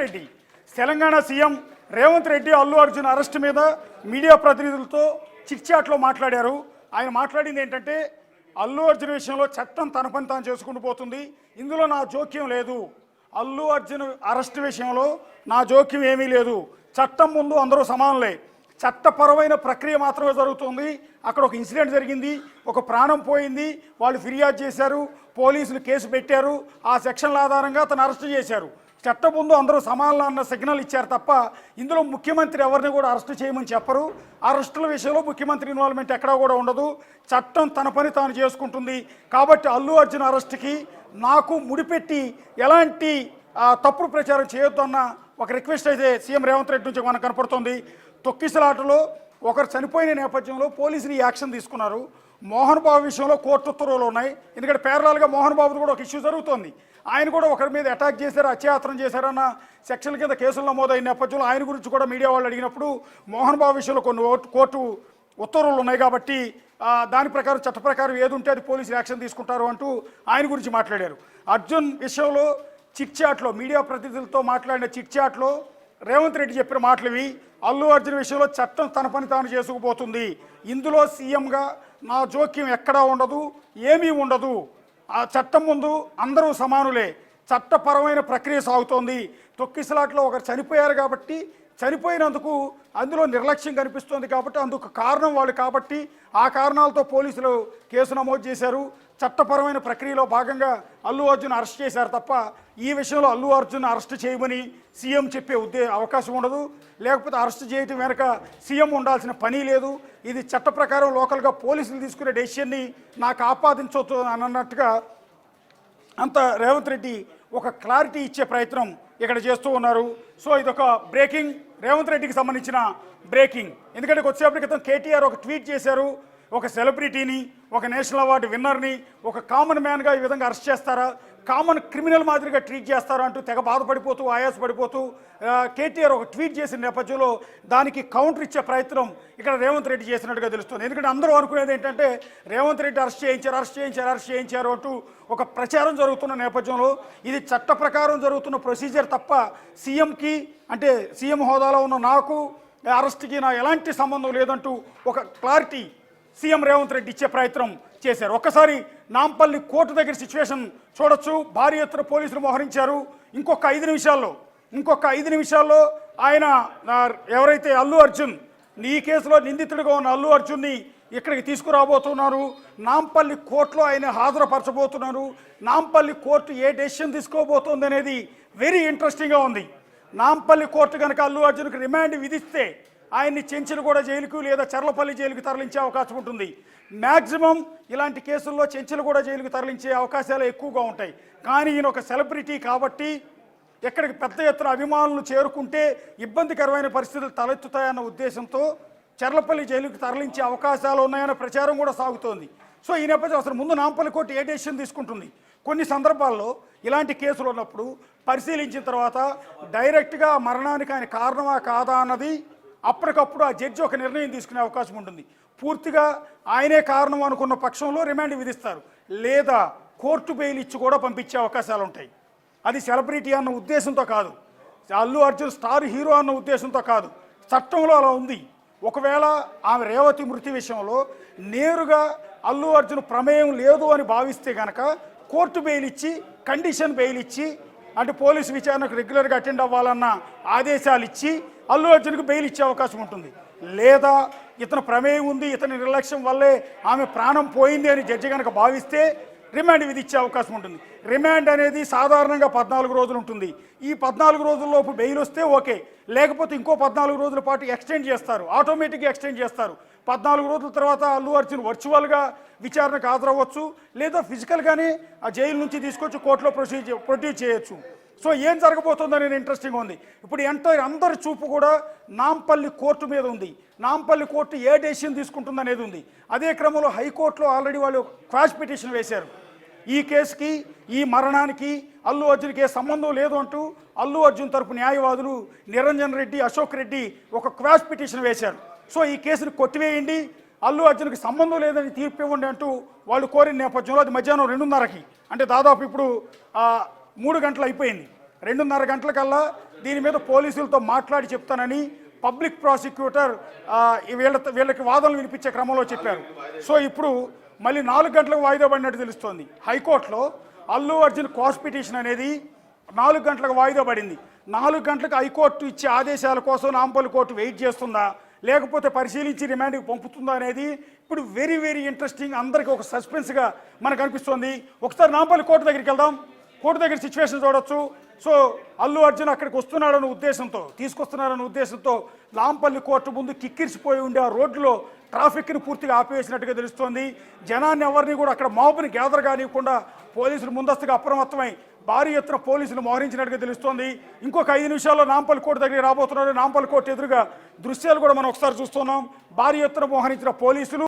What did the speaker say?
Reddy Telangana CM Revanth Reddy Allu Arjun arrest మీద media ప్రతినిధులతో చిట్చాట్లో మాట్లాడారు. ఆయన మాట్లాడింది ఏంటంటే అల్లు అర్జున్ విషయంలో చట్టం తన పని తాను చేసుకుంటూ పోతుంది, ఇందులో నా జోక్యం లేదు. అల్లు అర్జున్ అరెస్ట్ విషయంలో నా జోక్యం ఏమీ లేదు. చట్టం ముందు అందరూ సమానులే. చట్టపరమైన ప్రక్రియ మాత్రమే జరుగుతుంది. అక్కడ ఒక ఇన్సిడెంట్ జరిగింది, ఒక ప్రాణం పోయింది, వాళ్ళు ఫిర్యాదు చేశారు, పోలీసులు కేసు పెట్టారు, ఆ సెక్షన్ల ఆధారంగా అతను అరెస్ట్ చేశారు. చట్టం ముందు అందరూ సమానులు అన్న సిగ్నల్ ఇచ్చారు తప్ప ఇందులో ముఖ్యమంత్రి ఎవరిని కూడా అరెస్ట్ చేయమని చెప్పరు. అరెస్టుల విషయంలో ముఖ్యమంత్రి ఇన్వాల్వ్మెంట్ ఎక్కడా కూడా ఉండదు. చట్టం తన పని తాను చేసుకుంటుంది. కాబట్టి అల్లు అర్జున్ అరెస్ట్కి నాకు ముడిపెట్టి ఎలాంటి తప్పుడు ప్రచారం చేయొద్దన్న ఒక రిక్వెస్ట్ అయితే సీఎం రేవంత్ రెడ్డి నుంచి మనకు కనపడుతుంది. తొక్కిసలాటలో ఒకరు చనిపోయిన నేపథ్యంలో పోలీసులు ఈ యాక్షన్ తీసుకున్నారు. మోహన్ బాబు విషయంలో కోర్టు ఉత్తర్వులు ఉన్నాయి. ఎందుకంటే పేర్లాలుగా మోహన్ బాబుది కూడా ఒక ఇష్యూ జరుగుతోంది. ఆయన కూడా ఒకరి మీద అటాక్ చేశారు, అత్యాచారం చేశారన్న సెక్షన్ల కింద కేసులు నమోదైన నేపథ్యంలో ఆయన గురించి కూడా మీడియా వాళ్ళు అడిగినప్పుడు మోహన్ బాబు విషయంలో కొన్ని కోర్టు ఉత్తర్వులు ఉన్నాయి కాబట్టి దాని ప్రకారం చట్ట ప్రకారం ఏది ఉంటే అది పోలీసులు యాక్షన్ తీసుకుంటారు అంటూ ఆయన గురించి మాట్లాడారు. అర్జున్ విషయంలో చిట్చాట్లో మీడియా ప్రతినిధులతో మాట్లాడిన చిట్చాట్లో రేవంత్ రెడ్డి చెప్పిన మాటలు ఇవి. అల్లు అర్జున్ విషయంలో చట్టం తన పని తాను చేసుకుపోతుంది, ఇందులో సీఎంగా నా జోక్యం ఎక్కడా ఉండదు, ఏమీ ఉండదు. ఆ చట్టం ముందు అందరూ సమానులే. చట్టపరమైన ప్రక్రియ సాగుతోంది. తొక్కిసలాట్లో ఒకరు చనిపోయారు కాబట్టి చనిపోయినందుకు అందులో నిర్లక్ష్యం కనిపిస్తోంది కాబట్టి అందుకు కారణం వాళ్ళు కాబట్టి ఆ కారణాలతో పోలీసులు కేసు నమోదు చేశారు. చట్టపరమైన ప్రక్రియలో భాగంగా అల్లు అర్జున్ అరెస్ట్ చేశారు తప్ప ఈ విషయంలో అల్లు అర్జున్ అరెస్ట్ చేయమని సీఎం చెప్పే అవకాశం ఉండదు. లేకపోతే అరెస్ట్ చేయటం వెనక సీఎం ఉండాల్సిన పని లేదు. ఇది చట్ట ప్రకారం లోకల్గా పోలీసులు తీసుకునే డెసిషన్ని నాకు ఆపాదించవచ్చు అన్నట్టుగా అంత రేవంత్ రెడ్డి ఒక క్లారిటీ ఇచ్చే ప్రయత్నం ఇక్కడ చేస్తూ ఉన్నారు. సో ఇదొక బ్రేకింగ్, రేవంత్ రెడ్డికి సంబంధించిన బ్రేకింగ్. ఎందుకంటే కొద్దిసేపటి క్రితం కేటీఆర్ ఒక ట్వీట్ చేశారు, ఒక సెలబ్రిటీని, ఒక నేషనల్ అవార్డు విన్నర్ని ఒక కామన్ మ్యాన్గా ఈ విధంగా అరెస్ట్ చేస్తారా, కామన్ క్రిమినల్ మాదిరిగా ట్రీట్ చేస్తారా అంటూ తెగ బాధపడిపోతూ ఆయాసపడిపోతూ కేటీఆర్ ఒక ట్వీట్ చేసిన నేపథ్యంలో దానికి కౌంటర్ ఇచ్చే ప్రయత్నం ఇక్కడ రేవంత్ రెడ్డి చేసినట్టుగా తెలుస్తుంది. ఎందుకంటే అందరూ అనుకునేది ఏంటంటే రేవంత్ రెడ్డి అరెస్ట్ చేయించారు అంటూ ఒక ప్రచారం జరుగుతున్న నేపథ్యంలో ఇది చట్ట ప్రకారం జరుగుతున్న ప్రొసీజర్ తప్ప సీఎంకి అంటే సీఎం హోదాలో ఉన్న నాకు అరెస్ట్కి నా ఎలాంటి సంబంధం లేదంటూ ఒక క్లారిటీ సీఎం రేవంత్ రెడ్డి ఇచ్చే ప్రయత్నం చేశారు. ఒక్కసారి నాంపల్లి కోర్టు దగ్గర సిచ్యువేషన్ చూడొచ్చు. భారీ ఎత్తున పోలీసులు మోహరించారు. ఇంకొక 5 నిమిషాల్లో ఆయన ఎవరైతే అల్లు అర్జున్ ఈ కేసులో నిందితుడిగా ఉన్న అల్లు అర్జున్ని ఇక్కడికి తీసుకురాబోతున్నారు. నాంపల్లి కోర్టులో ఆయన హాజరుపరచబోతున్నారు. నాంపల్లి కోర్టు ఏ డెసిషన్ తీసుకోబోతోంది అనేది వెరీ ఇంట్రెస్టింగ్గా ఉంది. నాంపల్లి కోర్టు కనుక అల్లు అర్జున్కి రిమాండ్ విధిస్తే ఆయన్ని చెంచలగూడ జైలుకు లేదా చర్లపల్లి జైలుకు తరలించే అవకాశం ఉంటుంది. మ్యాక్సిమం ఇలాంటి కేసుల్లో చెంచలగూడ జైలుకు తరలించే అవకాశాలు ఎక్కువగా ఉంటాయి. కానీ ఈయన ఒక సెలబ్రిటీ కాబట్టి ఎక్కడికి పెద్ద ఎత్తున అభిమానులు చేరుకుంటే ఇబ్బందికరమైన పరిస్థితులు తలెత్తుతాయన్న ఉద్దేశంతో చర్లపల్లి జైలుకు తరలించే అవకాశాలు ఉన్నాయన్న ప్రచారం కూడా సాగుతోంది. సో ఈ నేపథ్యం అసలు ముందు నాంపల్లి కోర్టు ఏ డెసిషన్ తీసుకుంటుంది? కొన్ని సందర్భాల్లో ఇలాంటి కేసులు ఉన్నప్పుడు పరిశీలించిన తర్వాత డైరెక్ట్గా మరణానికి ఆయన కారణమా కాదా అన్నది అప్పటికప్పుడు ఆ జడ్జి ఒక నిర్ణయం తీసుకునే అవకాశం ఉంటుంది. పూర్తిగా ఆయనే కారణం అనుకున్న పక్షంలో రిమాండ్ విధిస్తారు, లేదా కోర్టు బెయిల్ ఇచ్చి కూడా పంపించే అవకాశాలు ఉంటాయి. అది సెలబ్రిటీ అన్న ఉద్దేశంతో కాదు, అల్లు అర్జున్ స్టార్ హీరో అన్న ఉద్దేశంతో కాదు, చట్టంలో అలా ఉంది. ఒకవేళ ఆమె రేవతి మృతి విషయంలో నేరుగా అల్లు అర్జున్ ప్రమేయం లేదు అని భావిస్తే కనుక కోర్టు బెయిల్ ఇచ్చి కండిషన్ బెయిల్ ఇచ్చి అంటే పోలీసు విచారణకు రెగ్యులర్గా అటెండ్ అవ్వాలన్న ఆదేశాలు ఇచ్చి అల్లు అర్జున్కి బెయిల్ ఇచ్చే అవకాశం ఉంటుంది. లేదా ఇతను ప్రమేయం ఉంది, ఇతని నిర్లక్ష్యం వల్లే ఆమె ప్రాణం పోయింది అని జడ్జి కనుక భావిస్తే రిమాండ్ విధించే అవకాశం ఉంటుంది. రిమాండ్ అనేది సాధారణంగా 14 రోజులు ఉంటుంది. ఈ 14 రోజుల్లోపు బెయిల్ వస్తే ఓకే, లేకపోతే ఇంకో 14 రోజుల పాటు ఎక్స్టెండ్ చేస్తారు, ఆటోమేటిక్గా ఎక్స్టెండ్ చేస్తారు. 14 రోజుల తర్వాత అల్లు అర్జున్ వర్చువల్గా విచారణకు హాజరవ్వచ్చు, లేదా ఫిజికల్గానే ఆ జైలు నుంచి తీసుకొచ్చి కోర్టులో ప్రొడ్యూస్ చేయొచ్చు. సో ఏం జరగబోతుందనేది ఇంట్రెస్టింగ్గా ఉంది. ఇప్పుడు అందరి చూపు కూడా నాంపల్లి కోర్టు మీద ఉంది. నాంపల్లి కోర్టు ఏ డెసిషన్ తీసుకుంటుందనేది ఉంది. అదే క్రమంలో హైకోర్టులో ఆల్రెడీ వాళ్ళు క్వాష్ పిటిషన్ వేశారు. ఈ కేసుకి ఈ మరణానికి అల్లు అర్జున్కి ఏ సంబంధం లేదు అంటూ అల్లు అర్జున్ తరపు న్యాయవాదులు నిరంజన్ రెడ్డి, అశోక్ రెడ్డి ఒక క్వాష్ పిటిషన్ వేశారు. సో ఈ కేసును కొట్టివేయండి, అల్లు అర్జున్కి సంబంధం లేదని తీర్పు ఇవ్వండి అంటూ వాళ్ళు కోరిన నేపథ్యంలో అది మధ్యాహ్నం 2:30కి అంటే దాదాపు ఇప్పుడు 3 గంటలు అయిపోయింది. 2:30 గంటలకల్లా దీని మీద పోలీసులతో మాట్లాడి చెప్తానని పబ్లిక్ ప్రాసిక్యూటర్ వీళ్ళకి వాదనలు వినిపించే క్రమంలో చెప్పారు. సో ఇప్పుడు మళ్ళీ 4 గంటలకు వాయిదా పడినట్టు తెలుస్తోంది. హైకోర్టులో అల్లు అర్జున్ క్వాష్ పిటిషన్ అనేది 4 గంటలకు వాయిదా పడింది. 4 గంటలకు హైకోర్టు ఇచ్చే ఆదేశాల కోసం నాంపల్లి కోర్టు వెయిట్ చేస్తుందా, లేకపోతే పరిశీలించి రిమాండ్కి పంపుతుందా అనేది ఇప్పుడు వెరీ వెరీ ఇంట్రెస్టింగ్, అందరికీ ఒక సస్పెన్స్గా మనకు అనిపిస్తుంది. ఒకసారి నాంపల్లి కోర్టు దగ్గరికి వెళ్దాం. కోర్టు దగ్గర సిచ్యువేషన్ చూడొచ్చు. సో అల్లు అర్జున్ అక్కడికి వస్తున్నాడన్న ఉద్దేశంతో, తీసుకొస్తున్నారన్న ఉద్దేశంతో నాంపల్లి కోర్టు ముందు కిక్కిరిసిపోయి ఉండే ఆ రోడ్లో ట్రాఫిక్ని పూర్తిగా ఆపివేసినట్టుగా తెలుస్తోంది. జనాన్ని ఎవరిని కూడా అక్కడ మాబుని గ్యాదర్ కానివ్వకుండా పోలీసులు ముందస్తుగా అప్రమత్తమై భారీ ఎత్తున పోలీసులు మోహరించినట్టుగా తెలుస్తోంది. ఇంకొక 5 నిమిషాల్లో నాంపల్లి కోర్టు దగ్గర రాబోతున్నారు. నాంపల్లి కోర్టు ఎదురుగా దృశ్యాలు కూడా మనం ఒకసారి చూస్తున్నాం. భారీ ఎత్తున మోహరించిన పోలీసులు